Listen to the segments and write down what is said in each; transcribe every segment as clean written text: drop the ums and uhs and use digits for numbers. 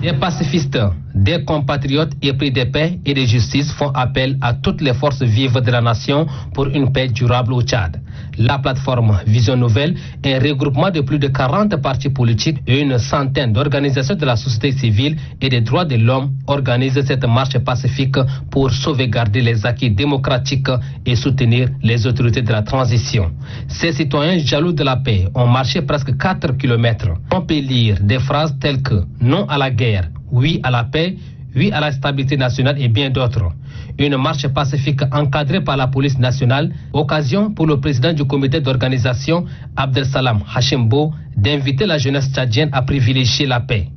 Des pacifistes, des compatriotes épris de paix et de justice font appel à toutes les forces vives de la nation pour une paix durable au Tchad. La plateforme Vision Nouvelle est un regroupement de plus de 40 partis politiques et une centaine d'organisations de la société civile et des droits de l'homme organisent cette marche pacifique pour sauvegarder les acquis démocratiques et soutenir les autorités de la transition. Ces citoyens jaloux de la paix ont marché presque 4 km. On peut lire des phrases telles que « non à la guerre », oui à la paix, oui à la stabilité nationale et bien d'autres. Une marche pacifique encadrée par la police nationale, occasion pour le président du comité d'organisation, Abdelsalam Hachimbo, d'inviter la jeunesse tchadienne à privilégier la paix.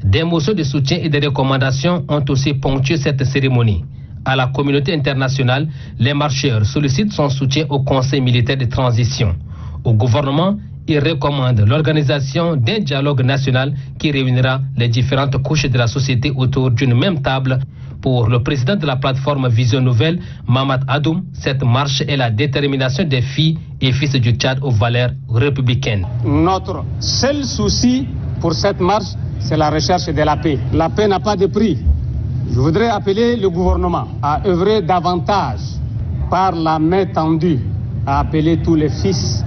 Des motions de soutien et des recommandations ont aussi ponctué cette cérémonie. À la communauté internationale, les marcheurs sollicitent son soutien au Conseil militaire de transition. Au gouvernement, il recommande l'organisation d'un dialogue national qui réunira les différentes couches de la société autour d'une même table. Pour le président de la plateforme Vision Nouvelle, Mamad Adoum, cette marche est la détermination des filles et fils du Tchad aux valeurs républicaines. Notre seul souci pour cette marche, c'est la recherche de la paix. La paix n'a pas de prix. Je voudrais appeler le gouvernement à œuvrer davantage par la main tendue, à appeler tous les fils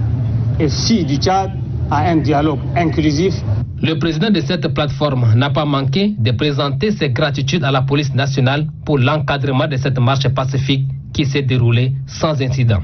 et filles du Tchad à un dialogue inclusif. Le président de cette plateforme n'a pas manqué de présenter ses gratitudes à la police nationale pour l'encadrement de cette marche pacifique qui s'est déroulée sans incident.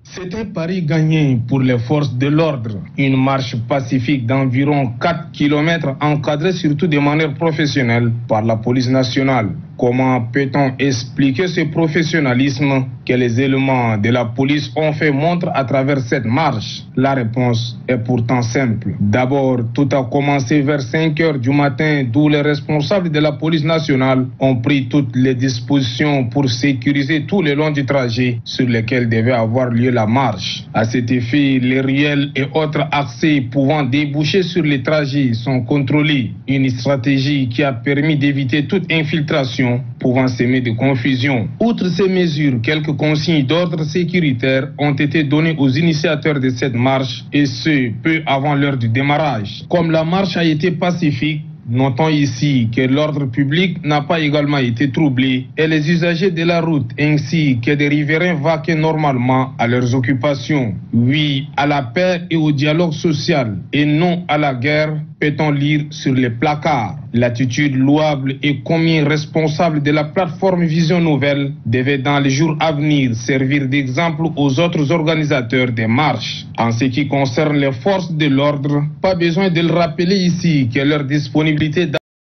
C'est un pari gagné pour les forces de l'ordre. Une marche pacifique d'environ 4 km encadrée surtout de manière professionnelle par la police nationale. Comment peut-on expliquer ce professionnalisme que les éléments de la police ont fait montre à travers cette marche? La réponse est pourtant simple. D'abord, tout a commencé vers 5 heures du matin, d'où les responsables de la police nationale ont pris toutes les dispositions pour sécuriser tout le long du trajet sur lequel devait avoir lieu la marche. À cet effet, les ruelles et autres accès pouvant déboucher sur les trajets sont contrôlés. Une stratégie qui a permis d'éviter toute infiltration pouvant semer de confusion. Outre ces mesures, quelques consignes d'ordre sécuritaire ont été données aux initiateurs de cette marche et ce, peu avant l'heure du démarrage. Comme la marche a été pacifique, notons ici que l'ordre public n'a pas également été troublé et les usagers de la route ainsi que des riverains vaquaient normalement à leurs occupations. Oui à la paix et au dialogue social et non à la guerre, peut-on lire sur les placards. L'attitude louable et combien responsable de la plateforme Vision Nouvelle devait dans les jours à venir servir d'exemple aux autres organisateurs des marches. En ce qui concerne les forces de l'ordre, pas besoin de le rappeler ici que leur disponibilité